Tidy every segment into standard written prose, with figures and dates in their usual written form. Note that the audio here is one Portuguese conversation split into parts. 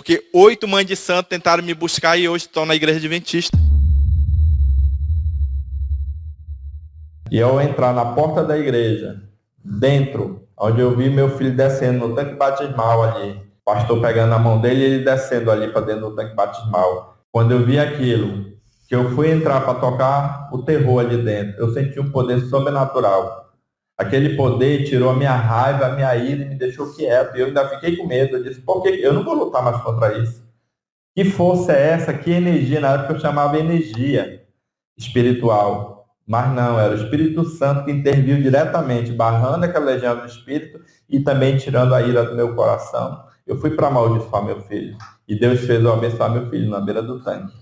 Porque 8 mães de santo tentaram me buscar e hoje estão na igreja adventista. E ao entrar na porta da igreja, dentro, onde eu vi meu filho descendo no tanque batismal ali, o pastor pegando a mão dele e ele descendo ali para dentro do tanque batismal. Quando eu vi aquilo, que eu fui entrar para tocar o terror ali dentro, eu senti um poder sobrenatural. Aquele poder tirou a minha raiva, a minha ira e me deixou quieto. E eu ainda fiquei com medo. Eu disse, por que eu não vou lutar mais contra isso? Que força é essa? Que energia? Na época eu chamava energia espiritual. Mas não, era o Espírito Santo que interviu diretamente, barrando aquela legião do Espírito e também tirando a ira do meu coração. Eu fui para amaldiçoar meu filho. E Deus fez eu abençoar meu filho na beira do tanque.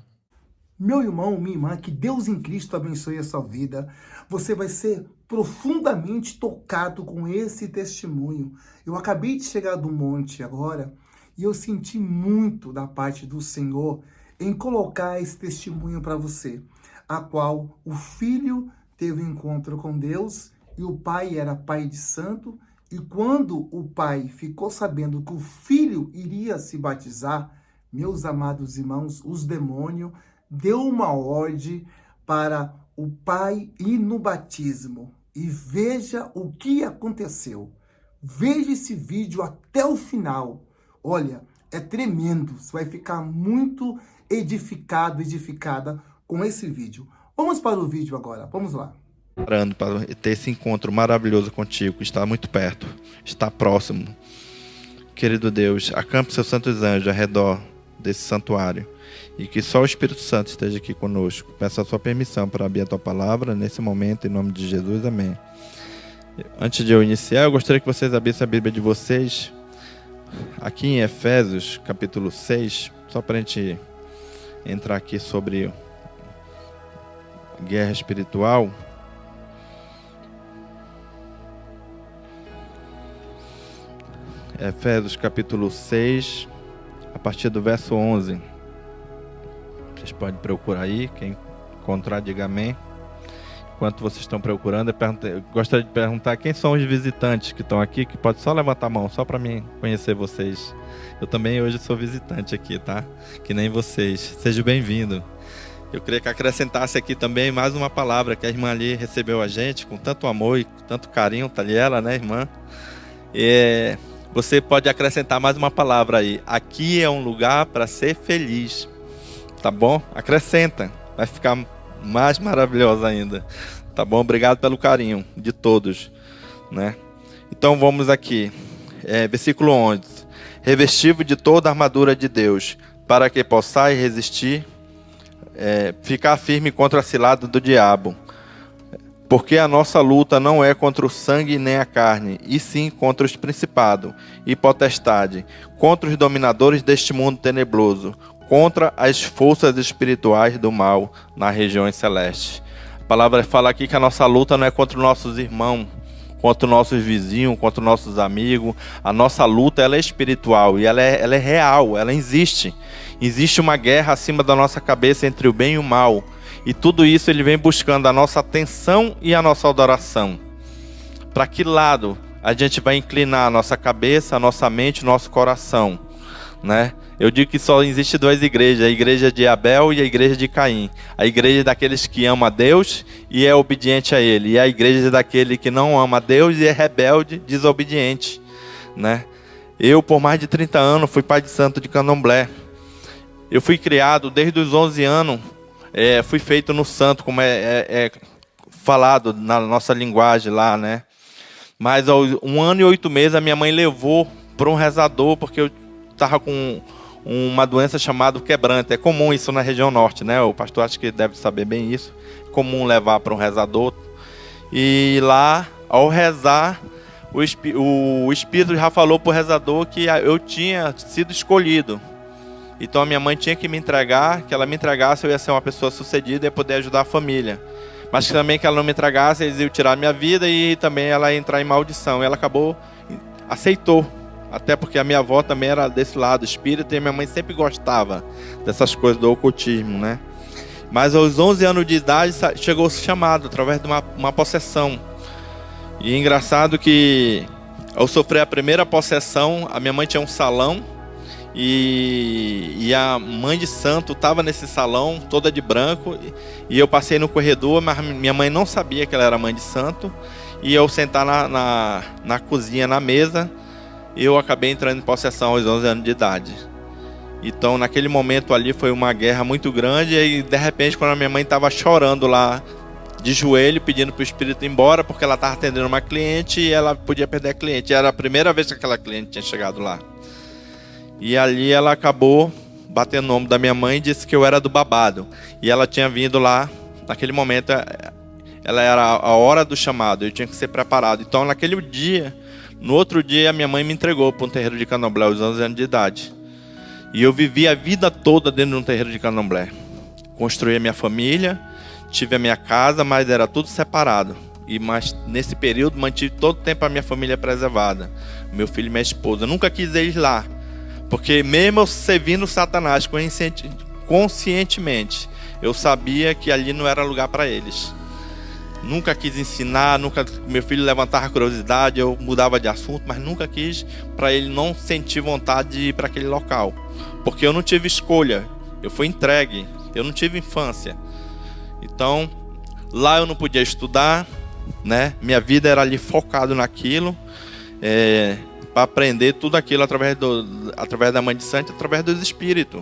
Meu irmão, minha irmã, que Deus em Cristo abençoe a sua vida. Você vai ser profundamente tocado com esse testemunho. Eu acabei de chegar do monte agora e eu senti muito da parte do Senhor em colocar esse testemunho para você, a qual o filho teve um encontro com Deus e o pai era pai de santo, e quando o pai ficou sabendo que o filho iria se batizar, meus amados irmãos, os demônios deu uma ordem para o pai ir no batismo. E veja o que aconteceu. Veja esse vídeo até o final. Olha, é tremendo. Você vai ficar muito edificado, edificada com esse vídeo. Vamos para o vídeo agora. Vamos lá. Parando para ter esse encontro maravilhoso contigo, está muito perto, está próximo. Querido Deus, acampe seus santos anjos ao redor desse santuário. E que só o Espírito Santo esteja aqui conosco. Peço a sua permissão para abrir a tua palavra nesse momento, em nome de Jesus, amém. Antes de eu iniciar, eu gostaria que vocês abrissem a Bíblia de vocês, aqui em Efésios, capítulo 6, só para a gente entrar aqui sobre guerra espiritual. Efésios, capítulo 6, a partir do verso 11. Vocês podem procurar aí, quem encontrar, diga amém. Enquanto vocês estão procurando, eu gostaria de perguntar quem são os visitantes que estão aqui, que pode só levantar a mão, só para mim conhecer vocês. Eu também hoje sou visitante aqui, tá? Que nem vocês. Seja bem-vindo. Eu queria que acrescentasse aqui também mais uma palavra que a irmã ali recebeu a gente com tanto amor e com tanto carinho, tá ali ela, né, irmã? E você pode acrescentar mais uma palavra aí. Aqui é um lugar para ser feliz. Tá bom? Acrescenta. Vai ficar mais maravilhosa ainda. Tá bom? Obrigado pelo carinho de todos, né? Então vamos aqui. Versículo 11. Revestido de toda a armadura de Deus, para que possais resistir, ficar firme contra a cilada do diabo. Porque a nossa luta não é contra o sangue nem a carne, e sim contra os principados e potestades, contra os dominadores deste mundo tenebroso, contra as forças espirituais do mal nas regiões celestes. A palavra fala aqui que a nossa luta não é contra os nossos irmãos, contra os nossos vizinhos, contra os nossos amigos. A nossa luta ela é espiritual e ela é real, ela existe. Existe uma guerra acima da nossa cabeça entre o bem e o mal. E tudo isso ele vem buscando a nossa atenção e a nossa adoração. Para que lado a gente vai inclinar a nossa cabeça, a nossa mente, o nosso coração, né? Eu digo que só existe duas igrejas, a igreja de Abel e a igreja de Caim. A igreja daqueles que amam a Deus e é obediente a Ele. E a igreja daquele que não ama a Deus e é rebelde, desobediente, né? Eu, por mais de 30 anos, fui pai de santo de candomblé. Eu fui criado desde os 11 anos, fui feito no santo, como é falado na nossa linguagem lá, né? Mas aos 1 ano e 8 meses, a minha mãe levou para um rezador, porque eu estava com uma doença chamada quebrante. É comum isso na região norte, né? O pastor acho que deve saber bem isso. É comum levar para um rezador. E lá, ao rezar, o Espírito já falou para o rezador que eu tinha sido escolhido. Então a minha mãe tinha que me entregar, que ela me entregasse, eu ia ser uma pessoa sucedida e ia poder ajudar a família. Mas também que ela não me entregasse, eles iam tirar a minha vida e também ela ia entrar em maldição. E ela aceitou. Até porque a minha avó também era desse lado espírita e a minha mãe sempre gostava dessas coisas do ocultismo, né? Mas aos 11 anos de idade chegou o chamado através de uma possessão. E é engraçado que ao sofrer a primeira possessão, a minha mãe tinha um salão E a mãe de santo estava nesse salão, toda de branco, e eu passei no corredor, mas minha mãe não sabia que ela era mãe de santo, e eu sentar na cozinha, na mesa, eu acabei entrando em possessão aos 11 anos de idade. Então, naquele momento ali, foi uma guerra muito grande, e de repente, quando a minha mãe estava chorando lá, de joelho, pedindo para o espírito ir embora, porque ela estava atendendo uma cliente, e ela podia perder a cliente. Era a primeira vez que aquela cliente tinha chegado lá. E ali ela acabou batendo o nome da minha mãe e disse que eu era do babado. E ela tinha vindo lá, naquele momento, ela era a hora do chamado, eu tinha que ser preparado. Então, naquele dia, no outro dia, a minha mãe me entregou para um terreiro de candomblé, aos 11 anos de idade. E eu vivi a vida toda dentro de um terreiro de candomblé. Construí a minha família, tive a minha casa, mas era tudo separado. Mas nesse período, mantive todo o tempo a minha família preservada. Meu filho e minha esposa. Eu nunca quis ir lá. Porque mesmo eu servindo Satanás conscientemente, eu sabia que ali não era lugar para eles. Nunca quis ensinar, meu filho levantava curiosidade, eu mudava de assunto, mas nunca quis para ele não sentir vontade de ir para aquele local. Porque eu não tive escolha, eu fui entregue, eu não tive infância. Então, lá eu não podia estudar, né? Minha vida era ali focado naquilo, para aprender tudo aquilo através da mãe de santo, através dos espíritos,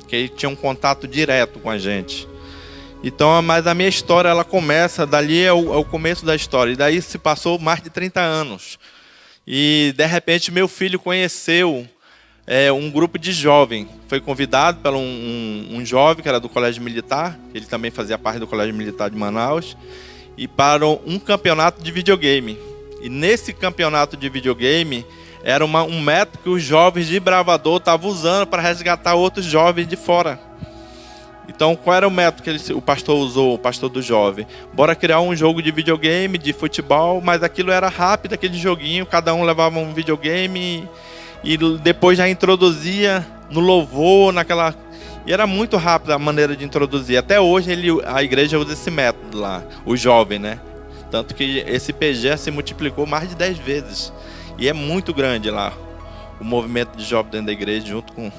que tinha um contato direto com a gente. Então, mas a minha história, ela começa, dali é o começo da história, e daí se passou mais de 30 anos. E, de repente, meu filho conheceu um grupo de jovens, foi convidado por um jovem que era do Colégio Militar, ele também fazia parte do Colégio Militar de Manaus, e para um campeonato de videogame. E nesse campeonato de videogame, era um método que os jovens de Bravador estavam usando para resgatar outros jovens de fora. Então, qual era o método que o pastor usou, o pastor do jovem? Bora criar um jogo de videogame, de futebol, mas aquilo era rápido, aquele joguinho, cada um levava um videogame e depois já introduzia no louvor, naquela... E era muito rápido a maneira de introduzir. Até hoje a igreja usa esse método lá, o jovem, né? Tanto que esse PG se multiplicou mais de 10 vezes. E é muito grande lá o movimento de jovens dentro da igreja, junto com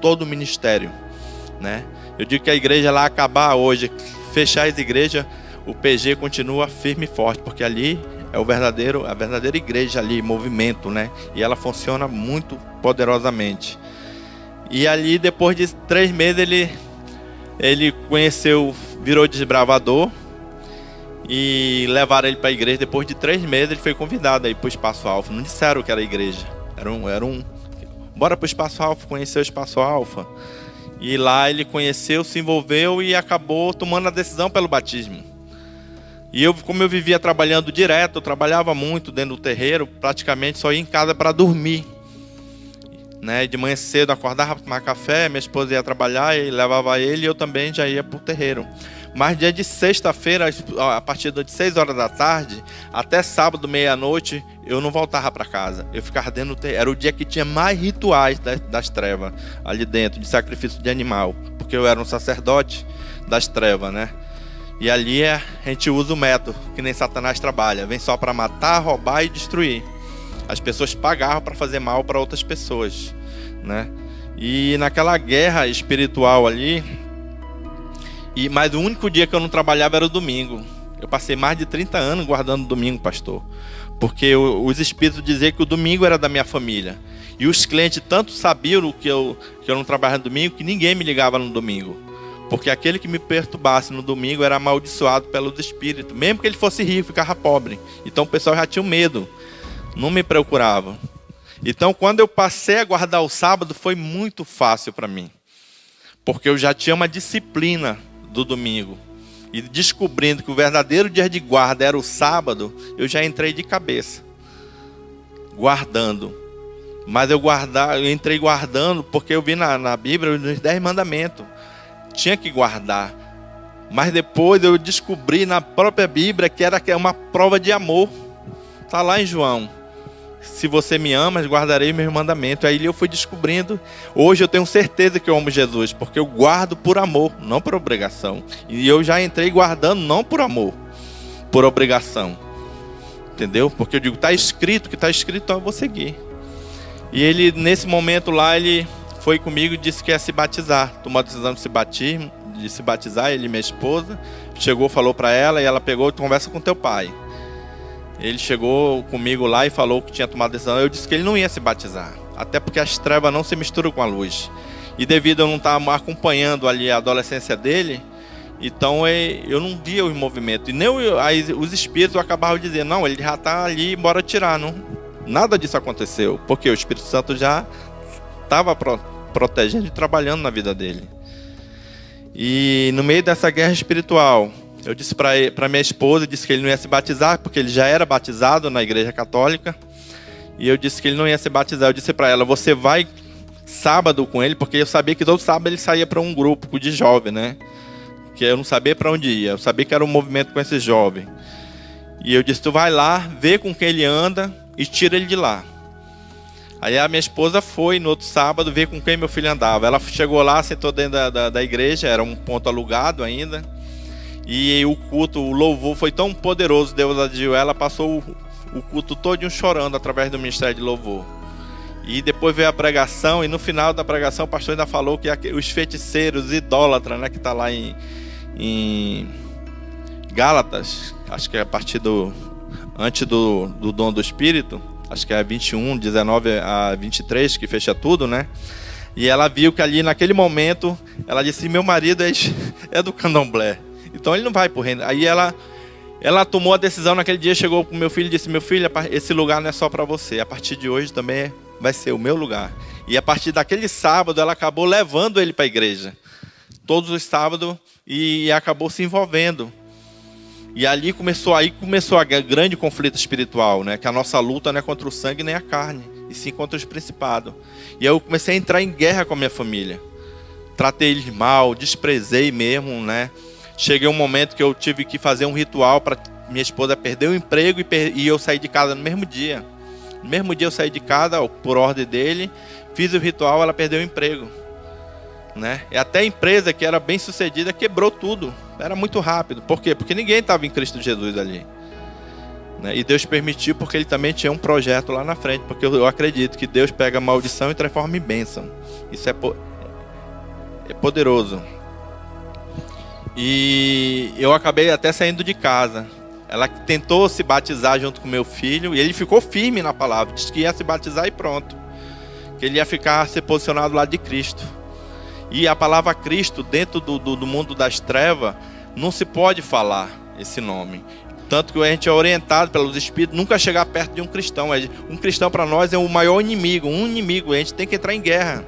todo o ministério, né? Eu digo que a igreja lá acabar hoje, fechar as igrejas, o PG continua firme e forte, porque ali é a verdadeira igreja ali, movimento, né? E ela funciona muito poderosamente. E ali, depois de 3 meses, ele conheceu, virou desbravador, e levaram ele para a igreja. Depois de 3 meses, ele foi convidado aí para o Espaço Alfa. Não disseram que era a igreja. Bora para o Espaço Alfa, conhecer o Espaço Alfa. E lá ele conheceu, se envolveu e acabou tomando a decisão pelo batismo. E como eu vivia trabalhando direto, eu trabalhava muito dentro do terreiro, praticamente só ia em casa para dormir, né? De manhã cedo acordava para tomar café, minha esposa ia trabalhar e levava ele, e eu também já ia para o terreiro. Mas dia de sexta-feira, a partir de 6 horas da tarde, até sábado, meia-noite, eu não voltava para casa. Eu ficava dentro do terreiro. Era o dia que tinha mais rituais das trevas ali dentro, de sacrifício de animal. Porque eu era um sacerdote das trevas, né? E ali a gente usa o método, que nem Satanás trabalha. Vem só para matar, roubar e destruir. As pessoas pagavam para fazer mal para outras pessoas, né? E naquela guerra espiritual ali... Mas o único dia que eu não trabalhava era o domingo. Eu passei mais de 30 anos guardando o domingo, pastor. Porque os espíritos diziam que o domingo era da minha família. E os clientes tanto sabiam que eu não trabalhava no domingo, que ninguém me ligava no domingo. Porque aquele que me perturbasse no domingo era amaldiçoado pelos espíritos. Mesmo que ele fosse rico, ficava pobre. Então o pessoal já tinha medo. Não me procurava. Então quando eu passei a guardar o sábado, foi muito fácil para mim. Porque eu já tinha uma disciplina do domingo. E descobrindo que o verdadeiro dia de guarda era o sábado, eu já entrei de cabeça. Guardando. Mas eu entrei guardando porque eu vi na Bíblia os 10 mandamentos. Tinha que guardar. Mas depois eu descobri na própria Bíblia que era uma prova de amor. Está lá em João. Se você me ama, guardarei meus mandamentos. Aí eu fui descobrindo. Hoje eu tenho certeza que eu amo Jesus, porque eu guardo por amor, não por obrigação. E eu já entrei guardando não por amor, por obrigação. Entendeu? Porque eu digo, está escrito, que está escrito, então eu vou seguir. E ele, nesse momento lá, ele foi comigo e disse que ia se batizar. Tomou a decisão de se batizar, ele e minha esposa. Chegou, falou para ela e ela pegou e conversa com teu pai. Ele chegou comigo lá e falou que tinha tomado a decisão. Eu disse que ele não ia se batizar, até porque as trevas não se misturam com a luz. E devido a eu não estar acompanhando ali a adolescência dele, então eu não via o movimento. E nem os espíritos acabavam de dizer, não, ele já está ali, bora tirar. Não, nada disso aconteceu, porque o Espírito Santo já estava protegendo e trabalhando na vida dele. E no meio dessa guerra espiritual, eu disse para minha esposa, disse que ele não ia se batizar, porque ele já era batizado na igreja católica. E eu disse que ele não ia se batizar. Eu disse para ela, você vai sábado com ele, porque eu sabia que todo sábado ele saía para um grupo de jovens, né? Que eu não sabia para onde ia, eu sabia que era um movimento com esses jovens. E eu disse, tu vai lá, vê com quem ele anda e tira ele de lá. Aí a minha esposa foi no outro sábado ver com quem meu filho andava. Ela chegou lá, sentou dentro da igreja, era um ponto alugado ainda. E o culto, o louvor foi tão poderoso, Deus agiu, ela passou o culto todinho chorando através do ministério de louvor. E depois veio a pregação, e no final da pregação o pastor ainda falou que os feiticeiros, idólatras, né, que está lá em Gálatas, acho que é a partir antes do dom do Espírito, acho que é 21, 19 a 23, que fecha tudo, né? E ela viu que ali naquele momento, ela disse, meu marido é do candomblé, então ele não vai pro reino. Aí ela tomou a decisão naquele dia, chegou pro meu filho e disse, meu filho, esse lugar não é só para você, a partir de hoje também vai ser o meu lugar. E a partir daquele sábado, ela acabou levando ele para a igreja, todos os sábados, e acabou se envolvendo. E ali começou a grande conflito espiritual, né? Que a nossa luta não é contra o sangue nem a carne, e sim contra os principados. E eu comecei a entrar em guerra com a minha família. Tratei eles mal, desprezei mesmo, né? Cheguei um momento que eu tive que fazer um ritual para minha esposa perder o emprego e eu saí de casa no mesmo dia. No mesmo dia eu saí de casa, por ordem dele, fiz o ritual, ela perdeu o emprego. Né? E até a empresa que era bem sucedida quebrou tudo. Era muito rápido. Por quê? Porque ninguém estava em Cristo Jesus ali. Né? E Deus permitiu porque ele também tinha um projeto lá na frente. Porque eu acredito que Deus pega a maldição e transforma em bênção. Isso é poderoso. E eu acabei até saindo de casa. Ela tentou se batizar junto com meu filho. E ele ficou firme na palavra. Disse que ia se batizar e pronto. Que ele ia ficar se posicionado do lado de Cristo. E a palavra Cristo, dentro do mundo das trevas, não se pode falar esse nome. Tanto que a gente é orientado pelos Espíritos nunca chegar perto de um cristão. Um cristão para nós é o maior inimigo, um inimigo. A gente tem que entrar em guerra.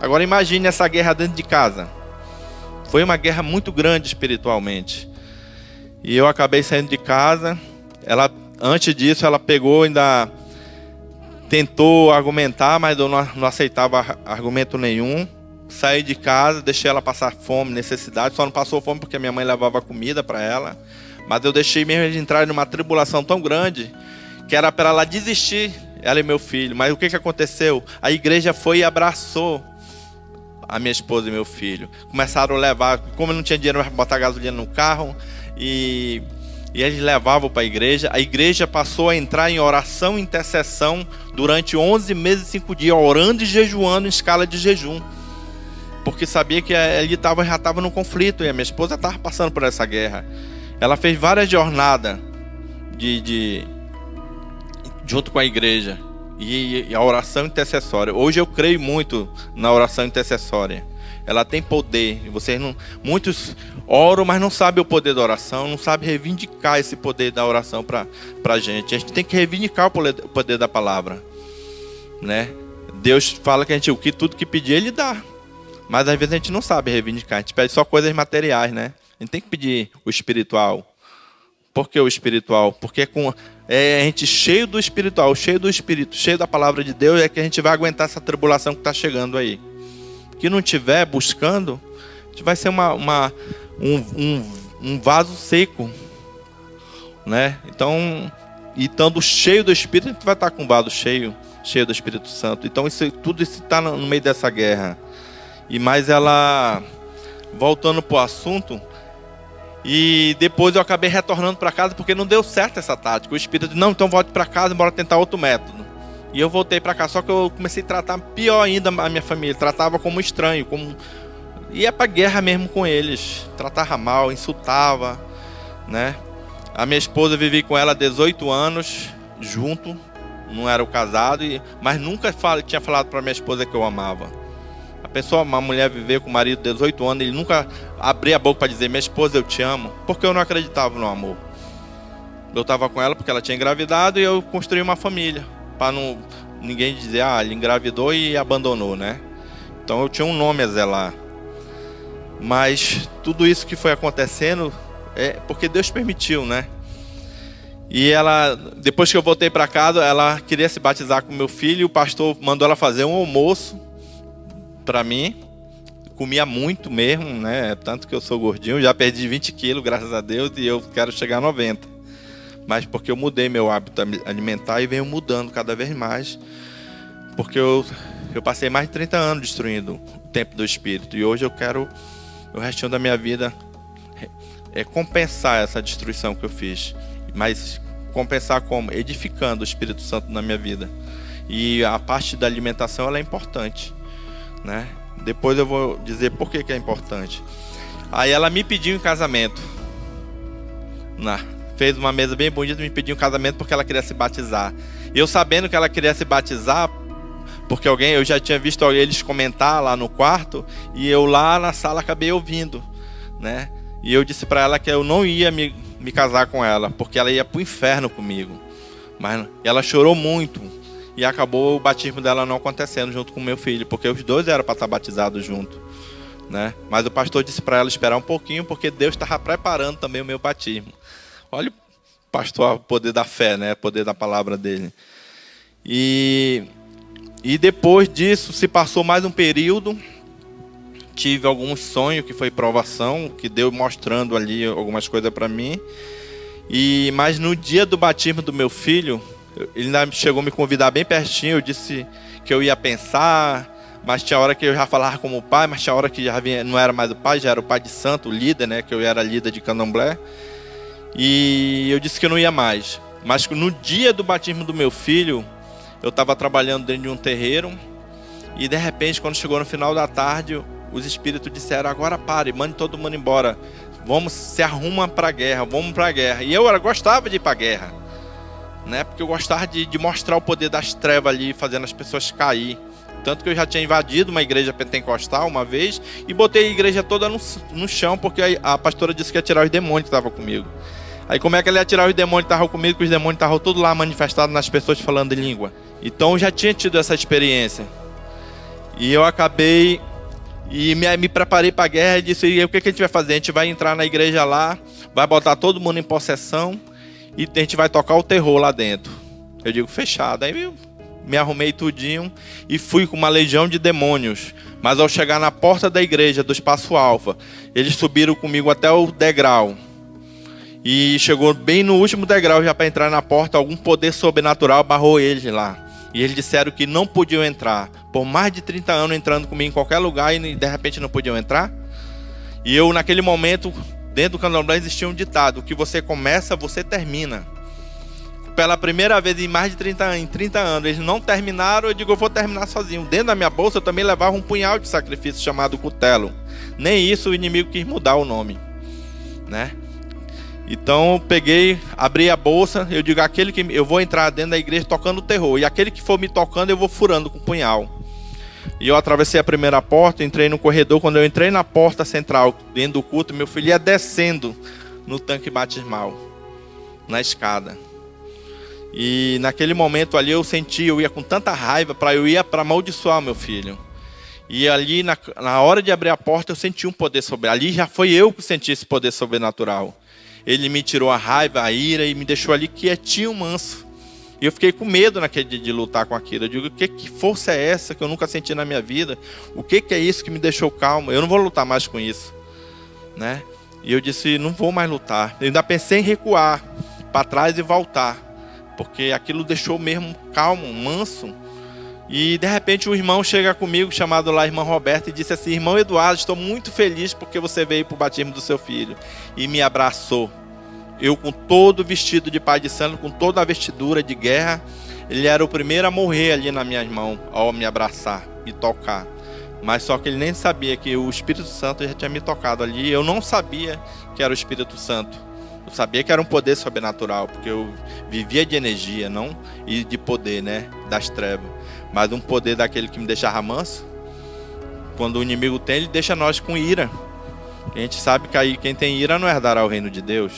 Agora imagine essa guerra dentro de casa. Foi uma guerra muito grande espiritualmente. E eu acabei saindo de casa. Antes disso, ela pegou ainda... tentou argumentar, mas eu não aceitava argumento nenhum. Saí de casa, deixei ela passar fome, necessidade. Só não passou fome porque a minha mãe levava comida para ela. Mas eu deixei mesmo de entrar numa tribulação tão grande que era para ela desistir, ela e meu filho. Mas o que aconteceu? A igreja foi e abraçou a minha esposa e meu filho. Começaram a levar, como eu não tinha dinheiro para botar gasolina no carro, e eles levavam para a igreja passou a entrar em oração e intercessão durante 11 meses e 5 dias, orando e jejuando em escala de jejum. Porque sabia que ele já estava no conflito e a minha esposa estava passando por essa guerra. Ela fez várias jornadas junto com a igreja e a oração intercessória. Hoje eu creio muito na oração intercessória. Ela tem poder. Muitos oram, mas não sabem o poder da oração, não sabem reivindicar esse poder da oração para a gente. A gente tem que reivindicar o poder da palavra, né? Deus fala que tudo que pedir Ele dá. Mas às vezes a gente não sabe reivindicar, a gente pede só coisas materiais, né? A gente tem que pedir o espiritual. Por que o espiritual? Porque a gente cheio do espiritual, cheio do Espírito, cheio da palavra de Deus, é que a gente vai aguentar essa tribulação que está chegando aí. Que não estiver buscando, a gente vai ser um vaso seco, né? Então, estando cheio do Espírito, a gente vai estar com o vaso cheio do Espírito Santo. Então tudo isso está no meio dessa guerra. Mas ela, voltando para o assunto, e depois eu acabei retornando para casa porque não deu certo essa tática. O Espírito disse, não, então volte para casa e bora tentar outro método. E eu voltei para cá, só que eu comecei a tratar pior ainda a minha família. Tratava como estranho, como... ia para guerra mesmo com eles. Tratava mal, insultava, né? A minha esposa, vivi com ela 18 anos, junto. Não era o casado, mas nunca tinha falado para minha esposa que eu amava. A pessoa, uma mulher viver com o marido de 18 anos, ele nunca abria a boca para dizer, minha esposa, eu te amo, porque eu não acreditava no amor. Eu estava com ela porque ela tinha engravidado e eu construí uma família, para não ninguém dizer, ele engravidou e abandonou, né? Então eu tinha um nome a zelar. Mas tudo isso que foi acontecendo é porque Deus permitiu, né? E ela, depois que eu voltei para casa, ela queria se batizar com meu filho, e o pastor mandou ela fazer um almoço para mim. Comia muito mesmo, né? Tanto que eu sou gordinho, já perdi 20 quilos, graças a Deus, e eu quero chegar a 90. Mas porque eu mudei meu hábito alimentar e venho mudando cada vez mais. Porque eu passei mais de 30 anos destruindo o templo do Espírito. E hoje eu quero, o restinho da minha vida, compensar essa destruição que eu fiz. Mas compensar como? Edificando o Espírito Santo na minha vida. E a parte da alimentação, ela é importante, né? Depois eu vou dizer por que é importante. Aí ela me pediu em casamento. Fez uma mesa bem bonita, me pediu em casamento porque ela queria se batizar. E eu sabendo que ela queria se batizar, porque eu já tinha visto eles comentar lá no quarto, e eu lá na sala acabei ouvindo, né? E eu disse para ela que eu não ia me casar com ela, porque ela ia para o inferno comigo. Mas ela chorou muito e acabou o batismo dela não acontecendo junto com o meu filho, porque os dois eram para estar batizados junto, né? Mas o pastor disse para ela esperar um pouquinho, porque Deus estava preparando também o meu batismo. Olha o pastor, o poder da fé, né? O poder da palavra dele. E depois disso se passou mais um período. Tive alguns sonhos que foi provação, que Deus mostrando ali algumas coisas para mim. Mas no dia do batismo do meu filho, ele ainda chegou a me convidar bem pertinho. Eu disse que eu ia pensar, mas tinha hora que eu já falava como pai, mas tinha hora que já não era mais o pai, já era o pai de santo, o líder, né? Que eu era líder de candomblé. E eu disse que eu não ia mais. Mas no dia do batismo do meu filho, eu estava trabalhando dentro de um terreiro. E de repente, quando chegou no final da tarde, os espíritos disseram, agora pare, mande todo mundo embora. Vamos, se arruma para a guerra, vamos para a guerra. E eu gostava de ir para a guerra, né? Porque eu gostava de mostrar o poder das trevas ali, fazendo as pessoas cair. Tanto que eu já tinha invadido uma igreja pentecostal uma vez e botei a igreja toda no chão, porque a pastora disse que ia tirar os demônios que estavam comigo. Aí como é que ela ia tirar os demônios que estavam comigo, que os demônios estavam tudo lá manifestados nas pessoas falando em língua? Então eu já tinha tido essa experiência. E eu acabei... E me preparei para a guerra e disse, e o que a gente vai fazer? A gente vai entrar na igreja lá, vai botar todo mundo em possessão e a gente vai tocar o terror lá dentro. Eu digo, fechado. Aí eu me arrumei tudinho e fui com uma legião de demônios. Mas ao chegar na porta da igreja do Espaço Alfa, eles subiram comigo até o degrau. E chegou bem no último degrau, já para entrar na porta, algum poder sobrenatural barrou eles lá. E eles disseram que não podiam entrar. Por mais de 30 anos entrando comigo em qualquer lugar e de repente não podiam entrar. E eu, naquele momento, dentro do candomblé existia um ditado: o que você começa, você termina. Pela primeira vez em mais de 30 anos, eles não terminaram. Eu digo, eu vou terminar sozinho. Dentro da minha bolsa eu também levava um punhal de sacrifício chamado cutelo. Nem isso o inimigo quis mudar o nome, né? Então eu peguei, abri a bolsa, eu digo, aquele que eu vou entrar dentro da igreja tocando terror, e aquele que for me tocando eu vou furando com o punhal. E eu atravessei a primeira porta, entrei no corredor. Quando eu entrei na porta central, dentro do culto, meu filho ia descendo no tanque batismal, na escada. E naquele momento ali eu senti, eu ia com tanta raiva, eu ia para amaldiçoar meu filho. E ali na hora de abrir a porta eu senti um poder sobrenatural. Ali já foi eu que senti esse poder sobrenatural. Ele me tirou a raiva, a ira e me deixou ali quietinho, manso. E eu fiquei com medo naquele dia de lutar com aquilo. Eu digo, que força é essa que eu nunca senti na minha vida? O que é isso que me deixou calmo? Eu não vou lutar mais com isso, né? E eu disse, não vou mais lutar. Eu ainda pensei em recuar para trás e voltar, porque aquilo deixou mesmo calmo, manso. E de repente um irmão chega comigo, chamado lá irmão Roberto, e disse assim, irmão Eduardo, estou muito feliz porque você veio para o batismo do seu filho. E me abraçou. Eu com todo vestido de pai de santo, com toda a vestidura de guerra, ele era o primeiro a morrer ali nas minhas mãos, ao me abraçar, me tocar. Mas só que ele nem sabia que o Espírito Santo já tinha me tocado ali. Eu não sabia que era o Espírito Santo. Eu sabia que era um poder sobrenatural, porque eu vivia de energia, não e de poder, né, das trevas. Mas um poder daquele que me deixava manso. Quando o inimigo tem, ele deixa nós com ira. A gente sabe que aí quem tem ira não herdará o reino de Deus,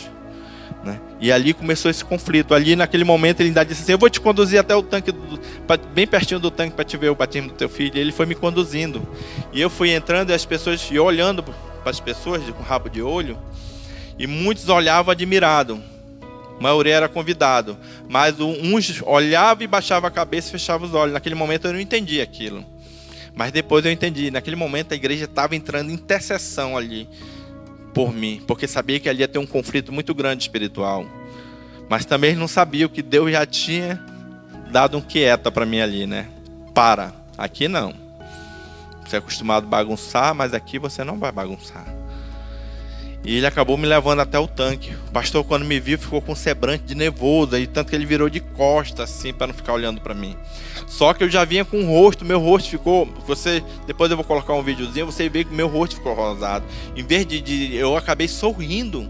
né? E ali começou esse conflito. Ali naquele momento ele ainda disse assim: eu vou te conduzir até o tanque, bem pertinho do tanque, para te ver o batismo do teu filho. E ele foi me conduzindo. E eu fui entrando e as pessoas, e olhando para as pessoas com rabo de olho. E muitos olhavam admirados. A maioria era convidado. Mas uns olhavam e baixavam a cabeça e fechavam os olhos. Naquele momento eu não entendi aquilo. Mas depois eu entendi. Naquele momento a igreja estava entrando em intercessão ali por mim. Porque sabia que ali ia ter um conflito muito grande espiritual. Mas também não sabia que Deus já tinha dado um quieta para mim ali, né? Para. Aqui não. Você é acostumado a bagunçar, mas aqui você não vai bagunçar. E ele acabou me levando até o tanque. O pastor, quando me viu, ficou com um semblante de nervoso. E tanto que ele virou de costas, assim, para não ficar olhando para mim. Só que eu já vinha com o rosto. Meu rosto ficou... depois eu vou colocar um videozinho. Você vê que meu rosto ficou rosado. Em vez de eu acabei sorrindo.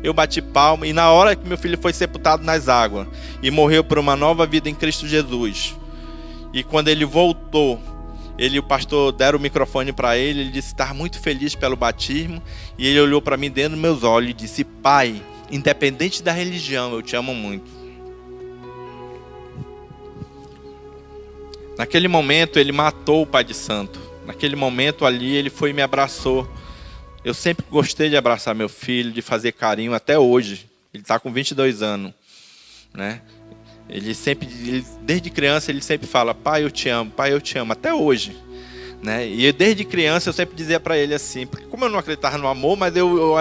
Eu bati palma. E na hora que meu filho foi sepultado nas águas. E morreu por uma nova vida em Cristo Jesus. E quando ele voltou... o pastor deram o microfone para ele, ele disse que estava muito feliz pelo batismo, e ele olhou para mim dentro dos meus olhos e disse: pai, independente da religião, eu te amo muito. Naquele momento ele matou o pai de santo. Naquele momento ali ele foi e me abraçou. Eu sempre gostei de abraçar meu filho, de fazer carinho, até hoje. Ele está com 22 anos, né? Desde criança ele sempre fala: pai, eu te amo, até hoje, né? E desde criança eu sempre dizia para ele assim, porque como eu não acreditava no amor, mas eu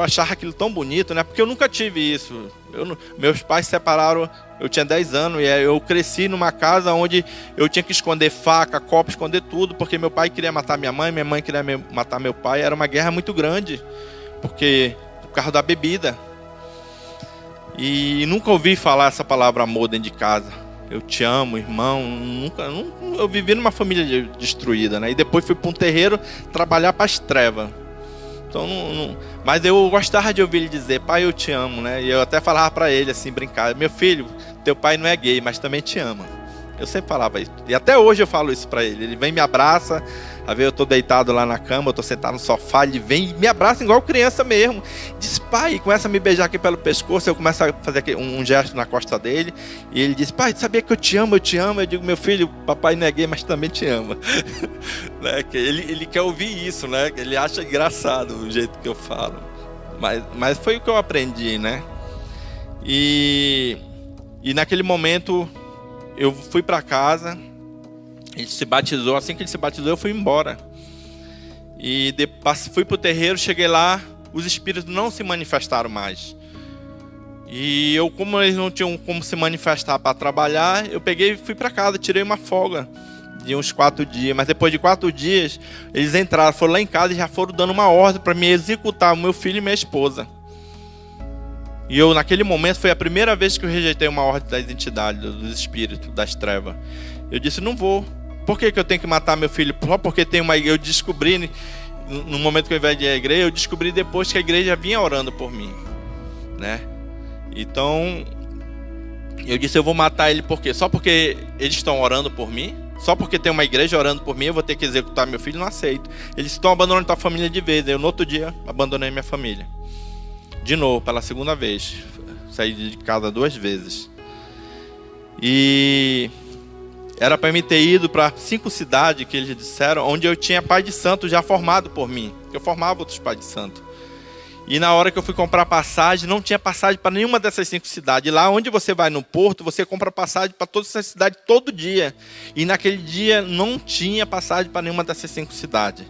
achava aquilo tão bonito, né? Porque eu nunca tive isso. Meus pais se separaram, eu tinha 10 anos, e eu cresci numa casa onde eu tinha que esconder faca, copo, esconder tudo, porque meu pai queria matar minha mãe queria matar meu pai. Era uma guerra muito grande, por causa da bebida. E nunca ouvi falar essa palavra amor dentro de casa. Eu te amo, irmão. Nunca, eu vivi numa família destruída, né? E depois fui para um terreiro trabalhar para as trevas. Então, mas eu gostava de ouvir ele dizer: pai, eu te amo, né? E eu até falava para ele assim, brincar: meu filho, teu pai não é gay, mas também te ama. Eu sempre falava isso. E até hoje eu falo isso para ele. Ele vem e me abraça. Às vezes eu estou deitado lá na cama, eu estou sentado no sofá, ele vem e me abraça igual criança mesmo. Diz: pai, e começa a me beijar aqui pelo pescoço. Eu começo a fazer um gesto na costa dele. E ele diz: pai, sabia que eu te amo, eu te amo? Eu digo: meu filho, papai não é gay, mas também te ama. Né? Ele quer ouvir isso, né? Ele acha engraçado o jeito que eu falo. Mas foi o que eu aprendi, né? E naquele momento eu fui para casa. Ele se batizou. Assim que ele se batizou, eu fui embora. E fui para o terreiro, cheguei lá, os espíritos não se manifestaram mais. E eu, como eles não tinham como se manifestar para trabalhar, eu peguei e fui para casa, tirei uma folga de uns 4 dias. Mas depois de 4 dias, eles entraram, foram lá em casa e já foram dando uma ordem para me executar o meu filho e minha esposa. E eu, naquele momento, foi a primeira vez que eu rejeitei uma ordem das entidades, dos espíritos, das trevas. Eu disse: não vou. Por que eu tenho que matar meu filho? Só porque tem uma igreja. Eu descobri, no momento que eu invadi a igreja, eu descobri depois que a igreja vinha orando por mim, né? Então, eu disse: eu vou matar ele por quê? Só porque eles estão orando por mim? Só porque tem uma igreja orando por mim, eu vou ter que executar meu filho? Não aceito. Eles estão abandonando a família de vez. Eu, no outro dia, abandonei minha família. De novo, pela segunda vez. Saí de casa 2 vezes. E era para mim ter ido para 5 cidades que eles disseram, onde eu tinha pai de santo já formado por mim. Eu formava outros pais de santo. E na hora que eu fui comprar passagem, não tinha passagem para nenhuma dessas 5 cidades. E lá onde você vai no porto, você compra passagem para todas essas cidades todo dia. E naquele dia não tinha passagem para nenhuma dessas 5 cidades.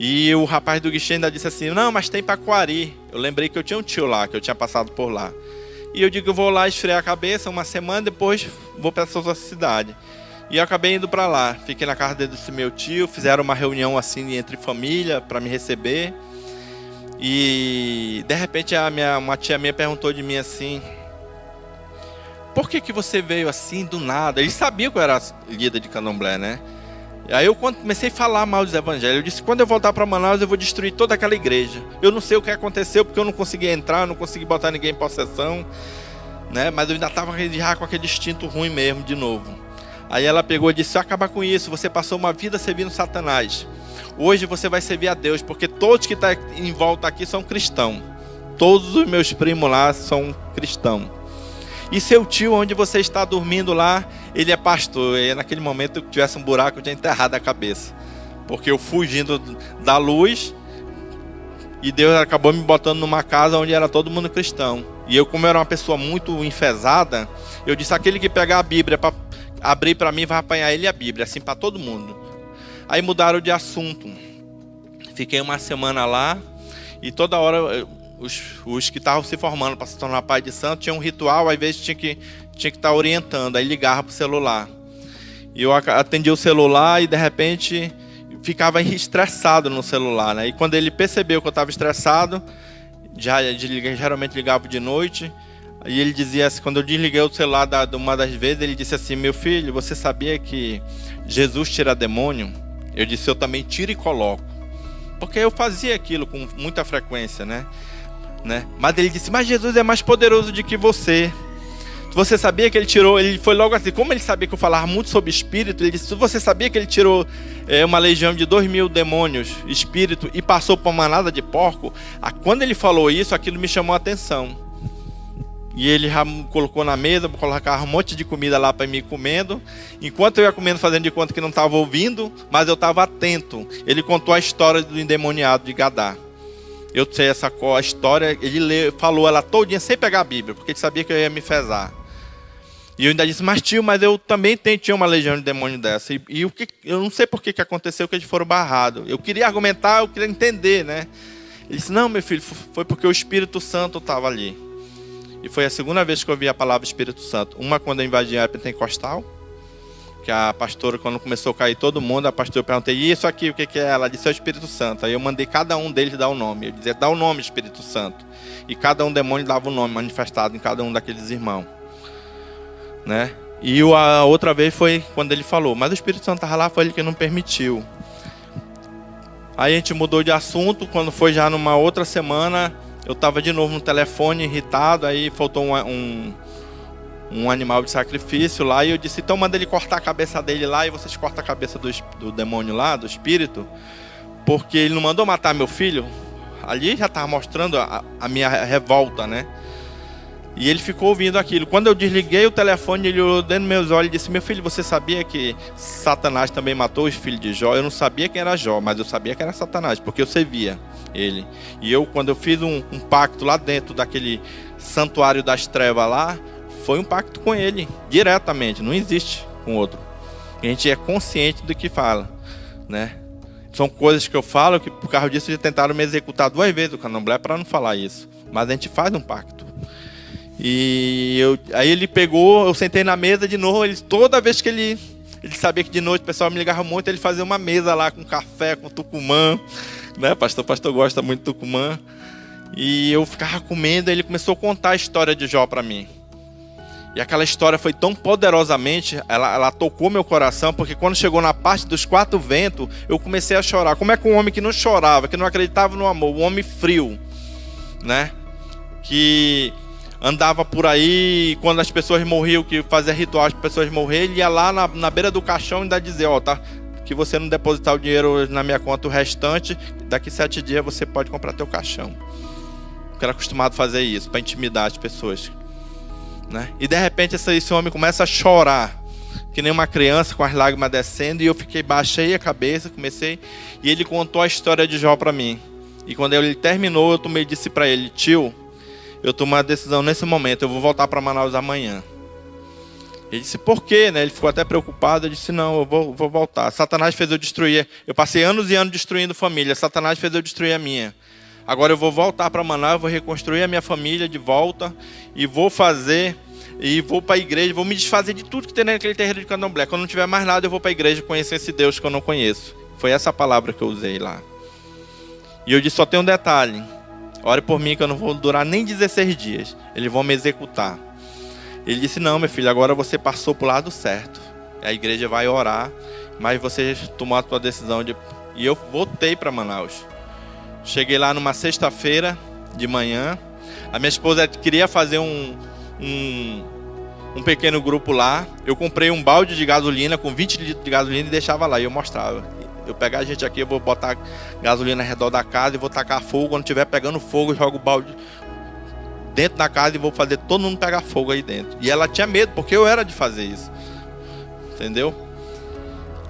E o rapaz do guichê ainda disse assim: não, mas tem para Coari. Eu lembrei que eu tinha um tio lá, que eu tinha passado por lá. E eu digo: eu vou lá esfriar a cabeça uma semana, depois vou para essa outra cidade. E eu acabei indo para lá. Fiquei na casa desse meu tio, fizeram uma reunião assim entre família para me receber. E de repente uma tia minha perguntou de mim assim: por que você veio assim do nada? Ele sabia que eu era líder de candomblé, né? Aí eu comecei a falar mal dos evangelhos. Eu disse, quando eu voltar para Manaus, eu vou destruir toda aquela igreja. Eu não sei o que aconteceu, porque eu não consegui entrar, não consegui botar ninguém em possessão, né? Mas eu ainda estava já com aquele instinto ruim mesmo, de novo. Aí ela pegou e disse, se eu acabar com isso, você passou uma vida servindo Satanás. Hoje você vai servir a Deus, porque todos que estão em volta aqui são cristãos. Todos os meus primos lá são cristãos. E seu tio, onde você está dormindo lá, ele é pastor. E naquele momento, se tivesse um buraco, eu tinha enterrado a cabeça. Porque eu fugindo da luz, e Deus acabou me botando numa casa onde era todo mundo cristão. E eu, como era uma pessoa muito enfesada, eu disse, aquele que pegar a Bíblia para abrir para mim, vai apanhar ele e a Bíblia, assim para todo mundo. Aí mudaram de assunto. Fiquei uma semana lá, e toda hora os que estavam se formando para se tornar pai de santo tinha um ritual, às vezes tinha que estar orientando, aí ligava para o celular. E eu atendia o celular e de repente ficava estressado no celular, né? E quando ele percebeu que eu estava estressado, geralmente ligava de noite, e ele dizia assim, quando eu desliguei o celular de uma das vezes, ele disse assim, meu filho, você sabia que Jesus tira demônio? Eu disse, eu também tiro e coloco. Porque eu fazia aquilo com muita frequência, né? Mas ele disse, mas Jesus é mais poderoso do que você. Você sabia que ele tirou, ele foi logo assim, como ele sabia que eu falava muito sobre espírito, ele disse, você sabia que ele tirou uma legião de 2.000 demônios, espírito, e passou por uma manada de porco? Quando ele falou isso, aquilo me chamou a atenção. E ele já colocou na mesa, colocava um monte de comida lá para mim comendo. Enquanto eu ia comendo, fazendo de conta que não estava ouvindo, mas eu estava atento. Ele contou a história do endemoniado de Gadá. Eu sei essa história, ele falou ela todinha sem pegar a Bíblia, porque ele sabia que eu ia me fezar. E eu ainda disse, mas tio, mas eu também tinha uma legião de demônio dessa. E eu não sei por que aconteceu que eles foram barrados. Eu queria argumentar, eu queria entender, né? Ele disse, não, meu filho, foi porque o Espírito Santo estava ali. E foi a segunda vez que eu ouvi a palavra Espírito Santo. Uma quando eu invadi a pentecostal, que a pastora, quando começou a cair todo mundo, a pastora, eu perguntei, e isso aqui, o que é? Ela disse, é o Espírito Santo. Aí eu mandei cada um deles dar o nome. Eu dizia, dá o nome Espírito Santo. E cada um demônio dava o nome manifestado em cada um daqueles irmãos, né? E a outra vez foi quando ele falou, mas o Espírito Santo estava lá, foi ele que não permitiu. Aí a gente mudou de assunto, quando foi já numa outra semana, eu estava de novo no telefone, irritado, aí faltou um animal de sacrifício lá, e eu disse, então manda ele cortar a cabeça dele lá, e vocês cortam a cabeça do demônio lá, do espírito, porque ele não mandou matar meu filho. Ali já estava mostrando a minha revolta, né? E ele ficou ouvindo aquilo. Quando eu desliguei o telefone, ele olhou dentro dos meus olhos e disse, meu filho, você sabia que Satanás também matou os filhos de Jó? Eu não sabia quem era Jó, mas eu sabia que era Satanás, porque eu servia ele. E eu, quando eu fiz um pacto lá dentro daquele santuário das trevas lá, foi um pacto com ele, diretamente, não existe com outro. A gente é consciente do que fala, né? São coisas que eu falo que por causa disso já tentaram me executar 2 vezes o candomblé para não falar isso. Mas a gente faz um pacto. E aí ele pegou, eu sentei na mesa de novo, toda vez que ele sabia que de noite o pessoal me ligava muito, ele fazia uma mesa lá com café, com tucumã, né? Pastor gosta muito de tucumã. E eu ficava comendo, e ele começou a contar a história de Jó para mim. E aquela história foi tão poderosamente, ela tocou meu coração, porque quando chegou na parte dos 4 ventos, eu comecei a chorar. Como é que um homem que não chorava, que não acreditava no amor, um homem frio, né? Que andava por aí, quando as pessoas morriam, que fazia rituais para as pessoas morrerem, ele ia lá na beira do caixão e ainda dizia, tá, que você não depositar o dinheiro na minha conta, o restante, daqui 7 dias você pode comprar teu caixão. Eu era acostumado a fazer isso, para intimidar as pessoas, né? E de repente esse homem começa a chorar, que nem uma criança, com as lágrimas descendo, e eu baixei a cabeça, e ele contou a história de Jó para mim. E quando ele terminou, eu disse para ele, tio, eu tomei uma decisão nesse momento, eu vou voltar para Manaus amanhã. Ele disse, por quê? Né? Ele ficou até preocupado, eu disse, não, eu vou voltar. Satanás fez eu destruir, eu passei anos e anos destruindo família, Satanás fez eu destruir a minha. Agora eu vou voltar para Manaus, vou reconstruir a minha família de volta, e vou para a igreja, vou me desfazer de tudo que tem naquele terreiro de candomblé. Quando não tiver mais nada, eu vou para a igreja conhecer esse Deus que eu não conheço. Foi essa palavra que eu usei lá. E eu disse, só tem um detalhe. Ore por mim que eu não vou durar nem 16 dias. Eles vão me executar. Ele disse, não, meu filho, agora você passou para o lado certo. A igreja vai orar, mas você tomou a sua decisão de... E eu voltei para Manaus. Cheguei lá numa sexta-feira de manhã. A minha esposa queria fazer um pequeno grupo lá. Eu comprei um balde de gasolina com 20 litros de gasolina e deixava lá. E eu mostrava. Eu pegar a gente aqui, eu vou botar gasolina ao redor da casa e vou tacar fogo. Quando estiver pegando fogo, eu jogo o balde dentro da casa e vou fazer todo mundo pegar fogo aí dentro. E ela tinha medo, porque eu era de fazer isso. Entendeu?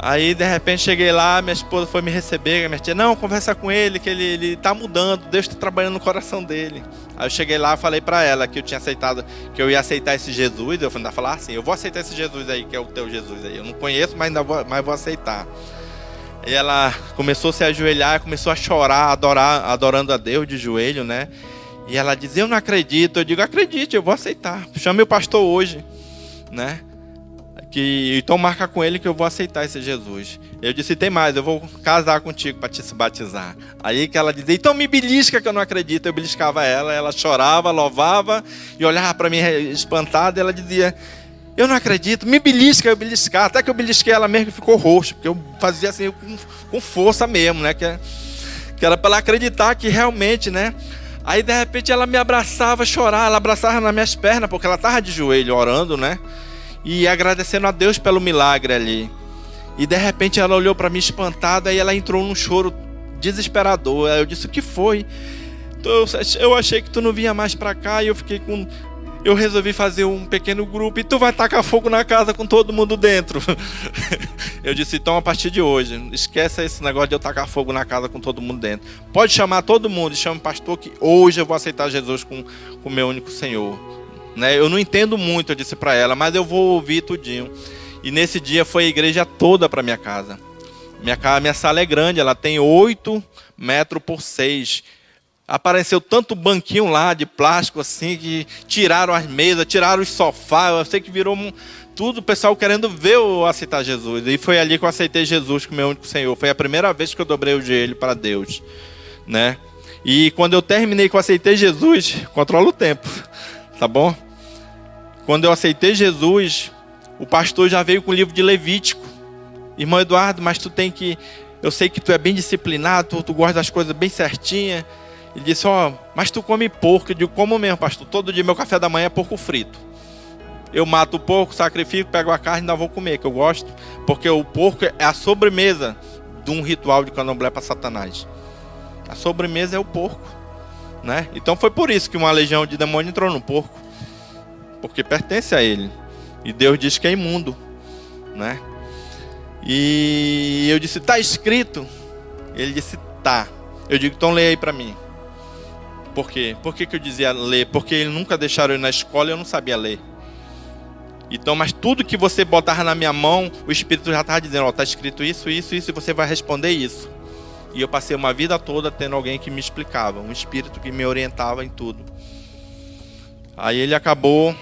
Aí, de repente, cheguei lá, minha esposa foi me receber, minha tia, não, conversa com ele, que ele tá mudando, Deus está trabalhando no coração dele. Aí eu cheguei lá e falei pra ela que eu tinha aceitado, que eu ia aceitar esse Jesus. Eu falei, falar assim, eu vou aceitar esse Jesus aí, que é o teu Jesus aí. Eu não conheço, mas vou aceitar. E ela começou a se ajoelhar, começou a chorar, adorando a Deus de joelho, né? E ela dizia, eu não acredito. Eu digo, acredite, eu vou aceitar. Chame o pastor hoje, né? Então marca com ele que eu vou aceitar esse Jesus. Eu disse, tem mais, eu vou casar contigo para te se batizar. Aí que ela dizia, então me belisca que eu não acredito. Eu beliscava ela chorava, louvava e olhava para mim espantada. Ela dizia, eu não acredito, me belisca, eu beliscar. Até que eu belisquei ela mesmo, que ficou roxo, porque eu fazia assim com força mesmo, né? Que era para ela acreditar que realmente, né? Aí de repente ela me abraçava, chorava, ela abraçava nas minhas pernas, porque ela estava de joelho orando, né? E agradecendo a Deus pelo milagre ali. E de repente ela olhou para mim espantada e ela entrou num choro desesperador. Aí eu disse, o que foi? Eu achei que tu não vinha mais para cá e eu resolvi fazer um pequeno grupo e tu vai tacar fogo na casa com todo mundo dentro. Eu disse, então a partir de hoje, esquece esse negócio de eu tacar fogo na casa com todo mundo dentro. Pode chamar todo mundo e chama o pastor que hoje eu vou aceitar Jesus como meu único Senhor. Né? Eu não entendo muito, eu disse para ela, mas eu vou ouvir tudinho. E nesse dia foi a igreja toda para minha casa. Minha sala é grande, ela tem 8 metros por 6. Apareceu tanto banquinho lá de plástico assim, que tiraram as mesas, tiraram os sofás. Eu sei que virou tudo o pessoal querendo ver eu aceitar Jesus. E foi ali que eu aceitei Jesus como meu único Senhor. Foi a primeira vez que eu dobrei o joelho para Deus, né? E quando eu terminei que eu aceitei Jesus, controla o tempo, tá bom? Quando eu aceitei Jesus, o pastor já veio com o livro de Levítico. Irmão Eduardo, mas tu tem que... Eu sei que tu é bem disciplinado, tu gosta das coisas bem certinhas. Ele disse, mas tu come porco. Eu digo, como mesmo, pastor? Todo dia meu café da manhã é porco frito. Eu mato o porco, sacrifico, pego a carne e ainda vou comer, que eu gosto. Porque o porco é a sobremesa de um ritual de candomblé para Satanás. A sobremesa é o porco, né? Então foi por isso que uma legião de demônio entrou no porco. Porque pertence a ele. E Deus diz que é imundo, né? E eu disse, tá escrito? Ele disse, tá. Eu digo, então leia aí para mim. Por quê? Por que eu dizia ler? Porque eles nunca deixaram eu ir na escola e eu não sabia ler. Então, mas tudo que você botava na minha mão, o Espírito já estava dizendo, tá escrito isso, isso, isso, e você vai responder isso. E eu passei uma vida toda tendo alguém que me explicava, um Espírito que me orientava em tudo. Aí ele acabou.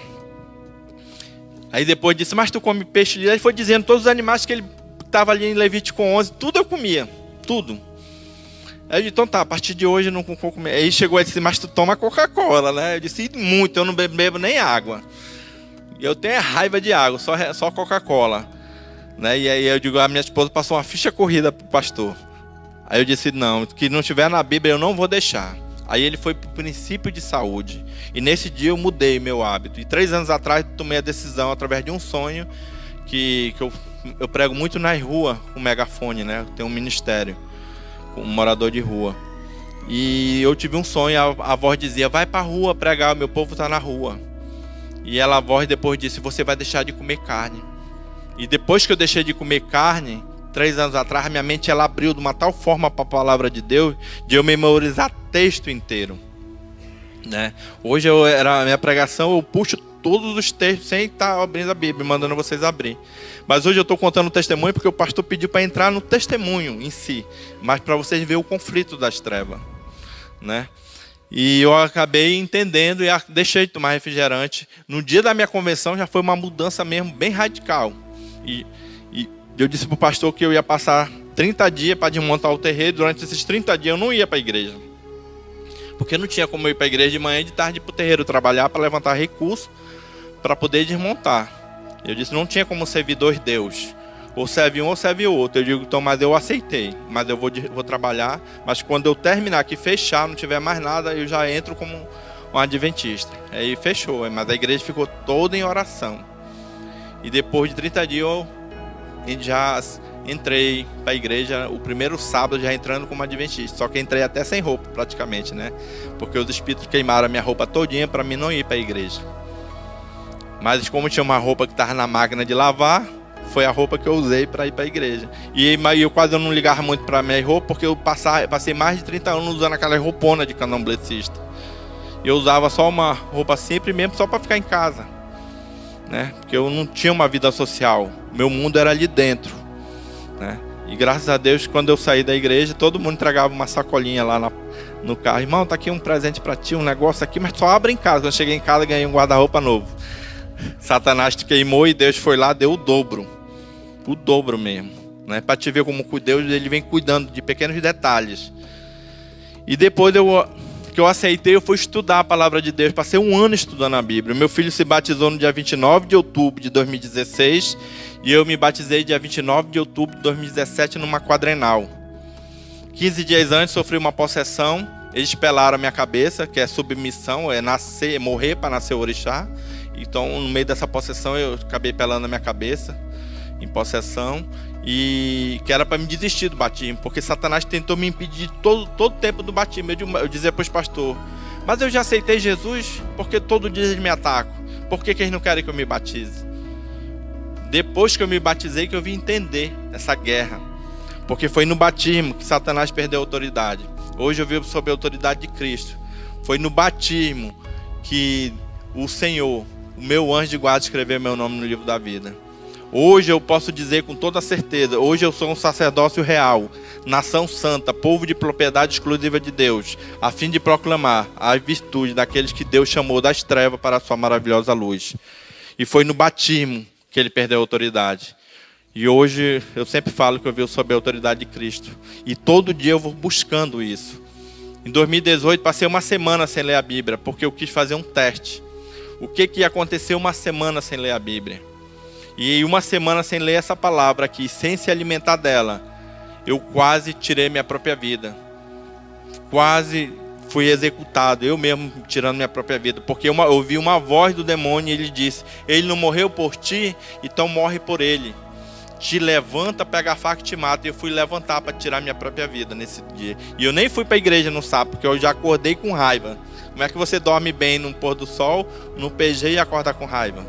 Aí depois disse, mas tu come peixe? Aí foi dizendo todos os animais que ele estava ali em Levítico 11, tudo eu comia, tudo. Aí eu disse, então tá, a partir de hoje eu não vou comer. Aí chegou e disse, mas tu toma Coca-Cola, né? Eu disse, muito, eu não bebo nem água. E eu tenho raiva de água, só Coca-Cola. Né? E aí eu digo, a minha esposa passou uma ficha corrida pro pastor. Aí eu disse, não, que não estiver na Bíblia eu não vou deixar. Aí ele foi para o princípio de saúde. E nesse dia eu mudei meu hábito. E 3 anos atrás tomei a decisão, através de um sonho, que eu prego muito nas ruas com megafone, né? Eu tenho um ministério, com um morador de rua. E eu tive um sonho, a voz dizia, vai para a rua pregar, meu povo está na rua. E a voz depois disse, você vai deixar de comer carne. E depois que eu deixei de comer carne, 3 anos atrás, minha mente ela abriu de uma tal forma para a palavra de Deus, de eu memorizar texto inteiro, né? Hoje a minha pregação, eu puxo todos os textos sem estar abrindo a Bíblia, mandando vocês abrir. Mas hoje eu estou contando o testemunho porque o pastor pediu para entrar no testemunho em si, mas para vocês verem o conflito das trevas, né? E eu acabei entendendo e deixei de tomar refrigerante. No dia da minha convenção já foi uma mudança mesmo bem radical. E eu disse para o pastor que eu ia passar 30 dias para desmontar o terreiro. Durante esses 30 dias eu não ia para a igreja. Porque não tinha como eu ir para a igreja de manhã e de tarde para o terreiro trabalhar para levantar recursos para poder desmontar. Eu disse, não tinha como servir dois deuses. Ou serve um ou serve o outro. Eu digo, então, mas eu aceitei. Mas eu vou trabalhar. Mas quando eu terminar aqui, fechar, não tiver mais nada, eu já entro como um adventista. Aí fechou. Mas a igreja ficou toda em oração. E depois de 30 dias, eu já entrei para a igreja, o primeiro sábado já entrando como adventista. Só que entrei até sem roupa, praticamente, né? Porque os espíritos queimaram a minha roupa todinha para mim não ir para a igreja. Mas como tinha uma roupa que estava na máquina de lavar, foi a roupa que eu usei para ir para a igreja. E eu quase não ligava muito para a minha roupa, porque eu passei mais de 30 anos usando aquela roupona de candomblecista. Eu usava só uma roupa simples mesmo, só para ficar em casa, né? Porque eu não tinha uma vida social. Meu mundo era ali dentro, né? E graças a Deus, quando eu saí da igreja, todo mundo entregava uma sacolinha lá no carro. Irmão, tá aqui um presente para ti, um negócio aqui, mas só abre em casa. Quando eu cheguei em casa, ganhei um guarda-roupa novo. Satanás te queimou e Deus foi lá, deu o dobro mesmo, né? Para te ver como Deus ele vem cuidando de pequenos detalhes. E depois que eu aceitei, eu fui estudar a palavra de Deus. Passei um ano estudando a Bíblia. Meu filho se batizou no dia 29 de outubro de 2016 e eu me batizei dia 29 de outubro de 2017 numa quadrenal. 15 dias antes sofri uma possessão. Eles pelaram a minha cabeça, que é submissão, é morrer para nascer o orixá. Então, no meio dessa possessão, eu acabei pelando a minha cabeça, em possessão, e que era para me desistir do batismo, porque Satanás tentou me impedir todo o tempo do batismo. Eu dizia para os pastores, mas eu já aceitei Jesus, porque todo dia eles me atacam, por que eles não querem que eu me batize? Depois que eu me batizei, que eu vim entender essa guerra, porque foi no batismo que Satanás perdeu a autoridade. Hoje eu vivo sob a autoridade de Cristo. Foi no batismo que o Senhor, o meu anjo de guarda, escreveu meu nome no livro da vida. Hoje eu posso dizer com toda certeza, hoje eu sou um sacerdócio real, nação santa, povo de propriedade exclusiva de Deus, a fim de proclamar a virtude daqueles que Deus chamou das trevas para a sua maravilhosa luz. E foi no batismo que ele perdeu a autoridade. E hoje eu sempre falo que eu vivo sob a autoridade de Cristo. E todo dia eu vou buscando isso. Em 2018 passei uma semana sem ler a Bíblia, porque eu quis fazer um teste. O que ia acontecer uma semana sem ler a Bíblia? E uma semana sem ler essa palavra aqui, sem se alimentar dela, eu quase tirei minha própria vida. Quase fui executado, eu mesmo tirando minha própria vida. Porque eu ouvi uma voz do demônio e ele disse, ele não morreu por ti, então morre por ele. Te levanta, pega a faca e te mata. E eu fui levantar para tirar minha própria vida nesse dia. E eu nem fui para a igreja no sábado, porque eu já acordei com raiva. Como é que você dorme bem no pôr do sol, no PG e acorda com raiva?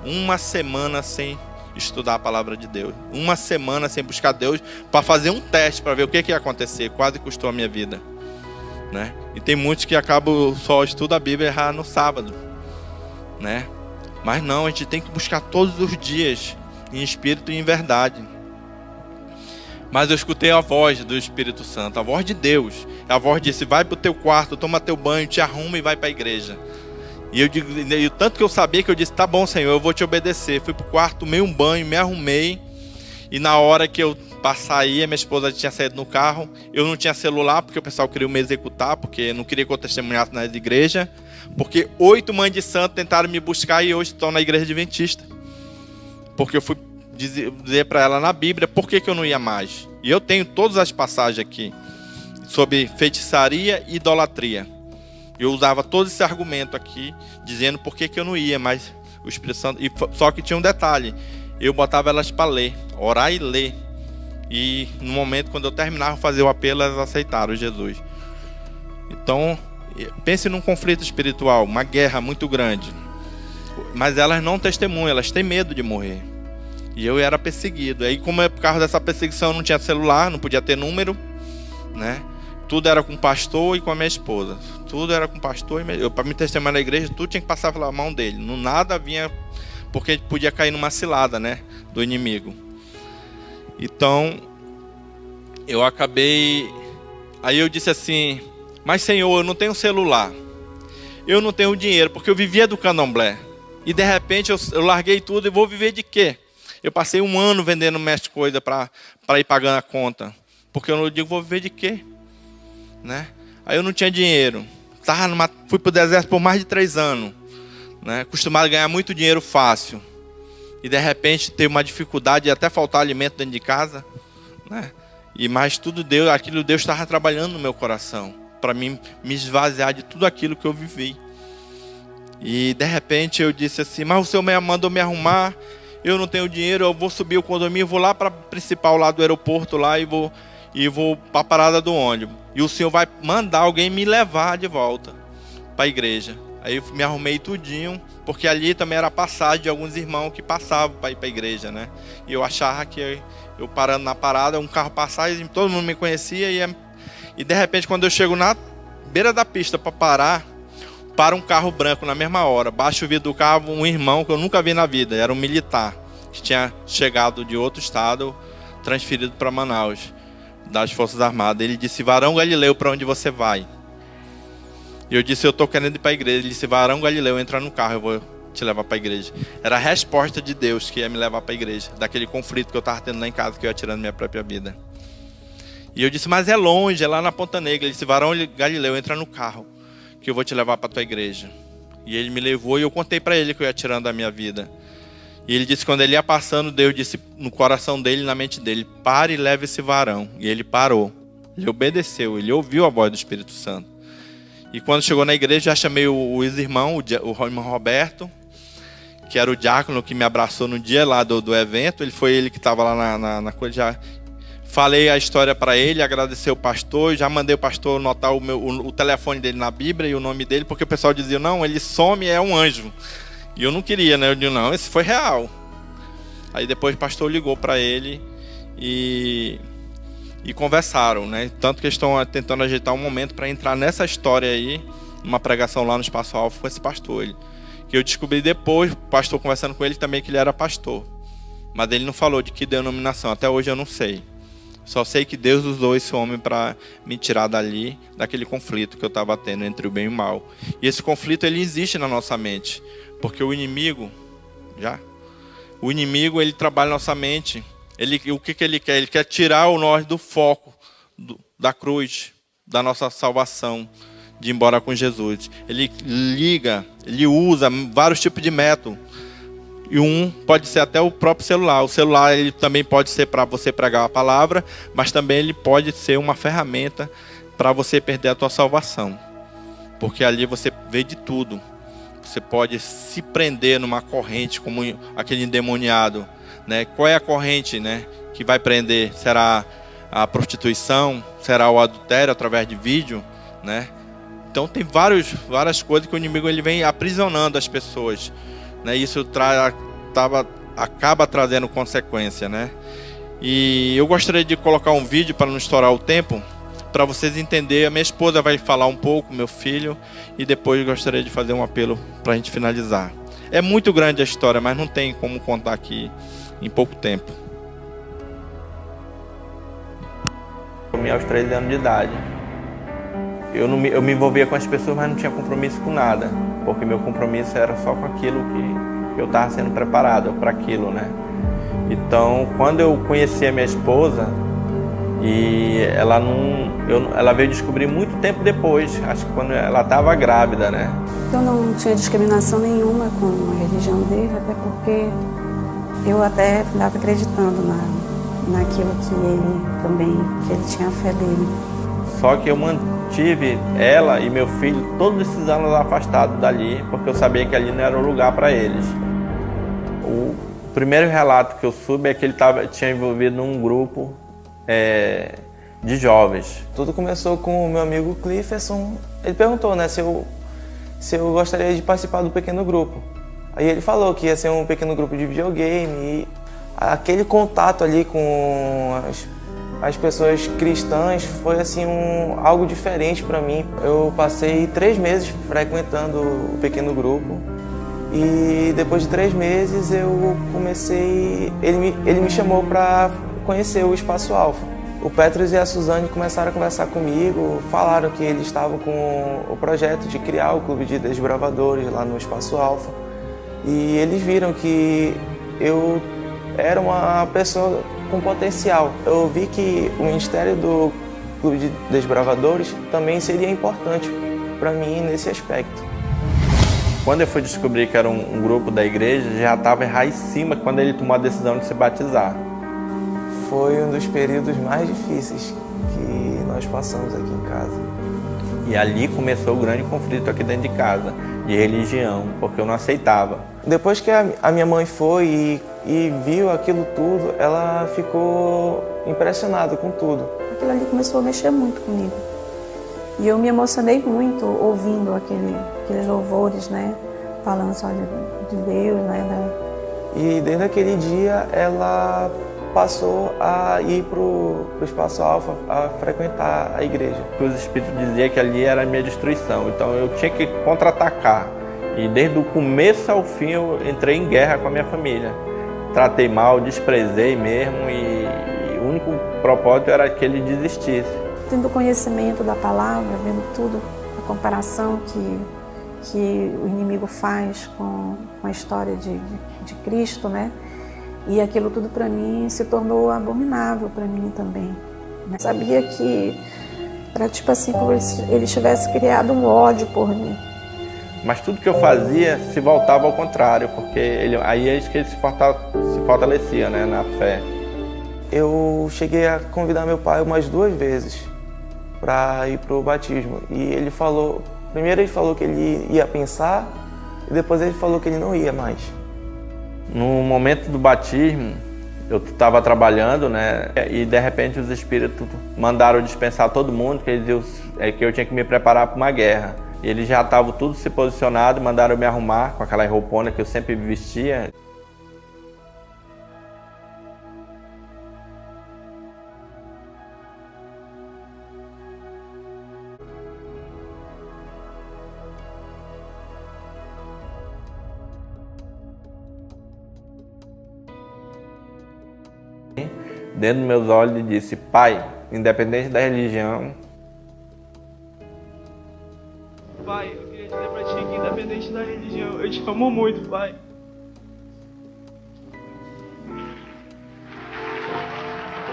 Uma semana sem estudar a palavra de Deus. Uma semana sem buscar Deus para fazer um teste, para ver o que ia acontecer. Quase custou a minha vida, né? E tem muitos que acabam só estudando a Bíblia e errar no sábado, né? Mas não, a gente tem que buscar todos os dias, em espírito e em verdade. Mas eu escutei a voz do Espírito Santo, a voz de Deus. A voz disse, vai para o teu quarto, toma teu banho, te arruma e vai para a igreja. E eu digo, tanto que eu sabia que eu disse, tá bom, Senhor, eu vou te obedecer. Fui para o quarto, tomei um banho, me arrumei. E na hora que eu saí, minha esposa tinha saído no carro. Eu não tinha celular, porque o pessoal queria me executar, porque não queria que eu testemunhasse na igreja. Porque 8 mães de santo tentaram me buscar e hoje estão na igreja adventista. Porque eu fui dizer para ela na Bíblia por que eu não ia mais. E eu tenho todas as passagens aqui sobre feitiçaria e idolatria. Eu usava todo esse argumento aqui, dizendo por que eu não ia, mas o Espírito Santo... Só que tinha um detalhe, eu botava elas para ler, orar e ler. E no momento, quando eu terminava de fazer o apelo, elas aceitaram Jesus. Então, pense num conflito espiritual, uma guerra muito grande. Mas elas não testemunham, elas têm medo de morrer. E eu era perseguido. Aí, como por causa dessa perseguição, eu não tinha celular, não podia ter número, né? Tudo era com o pastor e com a minha esposa. Tudo era com o pastor e minha... Para me testemunhar na igreja, tudo tinha que passar pela mão dele. Não nada vinha, porque podia cair numa cilada, né, do inimigo. Então, eu acabei... Aí eu disse assim, mas Senhor, eu não tenho celular. Eu não tenho dinheiro, porque eu vivia do candomblé. E de repente eu larguei tudo e vou viver de quê? Eu passei um ano vendendo mais coisa para ir pagando a conta. Porque eu não digo, vou viver de quê? Né? Aí eu não tinha dinheiro. Fui para o deserto por mais de 3 anos. né? Acostumado a ganhar muito dinheiro fácil. E de repente ter uma dificuldade e até faltar alimento dentro de casa, né? Mas tudo Deus, aquilo Deus estava trabalhando no meu coração, para mim me esvaziar de tudo aquilo que eu vivi. E de repente eu disse assim, mas o Senhor mandou me arrumar, eu não tenho dinheiro, eu vou subir o condomínio, vou lá para a principal lá do aeroporto lá e vou para a parada do ônibus. E o Senhor vai mandar alguém me levar de volta para a igreja. Aí eu me arrumei tudinho, porque ali também era passagem de alguns irmãos que passavam para ir para a igreja, né? E eu achava que eu parando na parada, um carro passava e todo mundo me conhecia. E de repente, quando eu chego na beira da pista para parar, para um carro branco na mesma hora. Baixa o vidro do carro, um irmão que eu nunca vi na vida, era um militar, que tinha chegado de outro estado, transferido para Manaus, das Forças Armadas. Ele disse, Varão Galileu, para onde você vai? E eu disse, eu estou querendo ir para a igreja. Ele disse, Varão Galileu, entra no carro, eu vou te levar para a igreja. Era a resposta de Deus que ia me levar para a igreja, daquele conflito que eu estava tendo lá em casa, que eu ia tirando minha própria vida. E eu disse, mas é longe, é lá na Ponta Negra. Ele disse, Varão Galileu, entra no carro, que eu vou te levar para a tua igreja. E ele me levou e eu contei para ele que eu ia tirando da minha vida. E ele disse que quando ele ia passando, Deus disse no coração dele, na mente dele, pare e leve esse varão. E ele parou, ele obedeceu, ele ouviu a voz do Espírito Santo. E quando chegou na igreja, já chamei os irmãos, o irmão Roberto, que era o diácono que me abraçou no dia lá do evento. Ele que estava lá na coisa. Já falei a história para ele, agradeci o pastor, já mandei o pastor anotar o telefone dele na Bíblia e o nome dele, porque o pessoal dizia, não, ele some, é um anjo. E eu não queria, né? Eu disse, não, esse foi real. Aí depois o pastor ligou para ele e conversaram, né? Tanto que eles estão tentando ajeitar um momento para entrar nessa história aí, uma pregação lá no Espaço Alfa com esse pastor. Que eu descobri depois, o pastor conversando com ele também, que ele era pastor. Mas ele não falou de que denominação, até hoje eu não sei. Só sei que Deus usou esse homem para me tirar dali, daquele conflito que eu estava tendo entre o bem e o mal. E esse conflito, ele existe na nossa mente. Porque o inimigo, ele trabalha na nossa mente. O que ele quer? Ele quer tirar nós do foco da cruz, da nossa salvação, de ir embora com Jesus. Ele ele usa vários tipos de métodos. E pode ser até o próprio celular. O celular ele também pode ser para você pregar a palavra, mas também ele pode ser uma ferramenta para você perder a tua salvação. Porque ali você vê de tudo. Você pode se prender numa corrente como aquele endemoniado, né? Qual é a corrente, né, que vai prender? Será a prostituição? Será o adultério através de vídeo, né? Então tem várias coisas que o inimigo ele vem aprisionando as pessoas, né? Isso acaba trazendo consequência, né? E eu gostaria de colocar um vídeo para não estourar o tempo, para vocês entenderem. A minha esposa vai falar um pouco, meu filho, e depois eu gostaria de fazer um apelo para a gente finalizar. É muito grande a história, mas não tem como contar aqui em pouco tempo. Aos 13 anos de idade, eu me envolvia com as pessoas, mas não tinha compromisso com nada, porque meu compromisso era só com aquilo que eu estava sendo preparado para aquilo, né? Então, quando eu conheci a minha esposa, e ela veio descobrir muito tempo depois, acho que quando ela estava grávida, né? Eu não tinha discriminação nenhuma com a religião dele, até porque eu até estava acreditando naquilo que ele tinha fé dele. Só que eu mantive ela e meu filho todos esses anos afastados dali, porque eu sabia que ali não era o lugar para eles. O primeiro relato que eu soube é que ele tinha envolvido num grupo de jovens. Tudo começou com o meu amigo Clifferson. Ele perguntou, né, se eu gostaria de participar do pequeno grupo. Aí ele falou que ia ser um pequeno grupo de videogame e aquele contato ali com as pessoas cristãs foi assim algo diferente para mim. Eu passei 3 meses frequentando o pequeno grupo e depois de 3 meses eu comecei. Ele me chamou para conhecer o Espaço Alfa. O Petros e a Suzane começaram a conversar comigo, falaram que eles estavam com o projeto de criar o Clube de Desbravadores lá no Espaço Alfa. E eles viram que eu era uma pessoa com potencial. Eu vi que o Ministério do Clube de Desbravadores também seria importante para mim nesse aspecto. Quando eu fui descobrir que era um grupo da igreja, já estava erradíssima quando ele tomou a decisão de se batizar. Foi um dos períodos mais difíceis que nós passamos aqui em casa. E ali começou o grande conflito aqui dentro de casa, de religião, porque eu não aceitava. Depois que a minha mãe foi e viu aquilo tudo, ela ficou impressionada com tudo. Aquilo ali começou a mexer muito comigo. E eu me emocionei muito ouvindo aqueles louvores, né? Falando só de Deus, né? E desde aquele dia ela passou a ir para o Espaço Alfa, a frequentar a igreja. Os espíritos diziam que ali era a minha destruição, então eu tinha que contra-atacar. E desde o começo ao fim eu entrei em guerra com a minha família. Tratei mal, desprezei mesmo e o único propósito era que ele desistisse. Tendo conhecimento da palavra, vendo tudo, a comparação que o inimigo faz com a história de Cristo, né? E aquilo tudo para mim se tornou abominável para mim também. Né? Sabia que era tipo assim, como ele tivesse criado um ódio por mim. Mas tudo que eu fazia se voltava ao contrário, porque aí é que ele se fortalecia, né, na fé. Eu cheguei a convidar meu pai umas 2 vezes para ir pro batismo. E ele falou, primeiro ele falou que ele ia pensar, e depois ele falou que ele não ia mais. No momento do batismo, eu estava trabalhando, né, e de repente os espíritos mandaram dispensar todo mundo, que eles diziam que eu tinha que me preparar para uma guerra. E eles já estavam tudo se posicionado, mandaram eu me arrumar com aquela roupona que eu sempre vestia. Dentro dos meus olhos ele disse: pai, independente da religião. Pai, eu queria dizer pra ti que independente da religião, eu te amo muito, pai.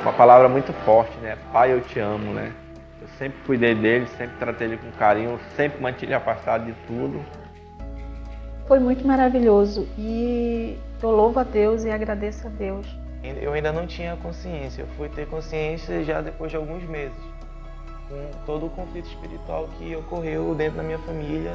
Uma palavra muito forte, né? Pai, eu te amo, né? Eu sempre cuidei dele, sempre tratei ele com carinho, sempre mantive ele afastado de tudo. Foi muito maravilhoso e eu louvo a Deus e agradeço a Deus. Eu ainda não tinha consciência, eu fui ter consciência já depois de alguns meses, com todo o conflito espiritual que ocorreu dentro da minha família.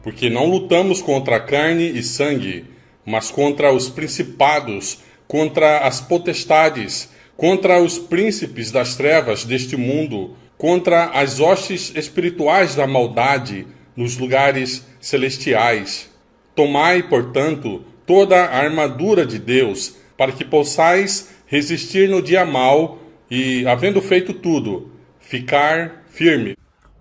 Porque não lutamos contra carne e sangue, mas contra os principados, contra as potestades, contra os príncipes das trevas deste mundo, contra as hostes espirituais da maldade nos lugares celestiais. Tomai, portanto, toda a armadura de Deus, para que possais resistir no dia mau e, havendo feito tudo, ficar firme.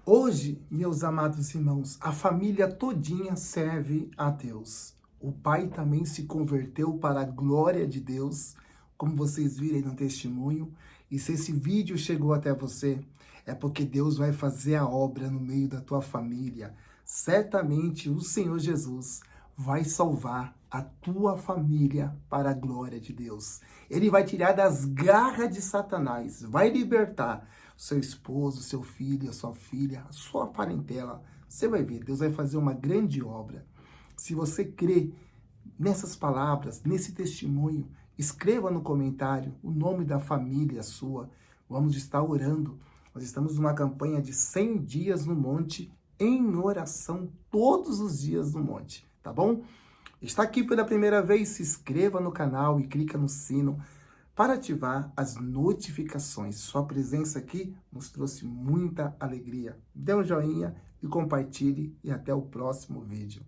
Hoje, meus amados irmãos, a família todinha serve a Deus. O pai também se converteu para a glória de Deus, como vocês viram aí no testemunho. E se esse vídeo chegou até você, é porque Deus vai fazer a obra no meio da tua família. Certamente o Senhor Jesus vai salvar a tua família para a glória de Deus. Ele vai tirar das garras de Satanás, vai libertar seu esposo, seu filho, a sua filha, a sua parentela. Você vai ver, Deus vai fazer uma grande obra. Se você crê nessas palavras, nesse testemunho, escreva no comentário o nome da família sua. Vamos estar orando. Nós estamos numa campanha de 100 dias no monte, em oração todos os dias no monte, tá bom? Está aqui pela primeira vez, se inscreva no canal e clica no sino para ativar as notificações. Sua presença aqui nos trouxe muita alegria. Dê um joinha e compartilhe e até o próximo vídeo.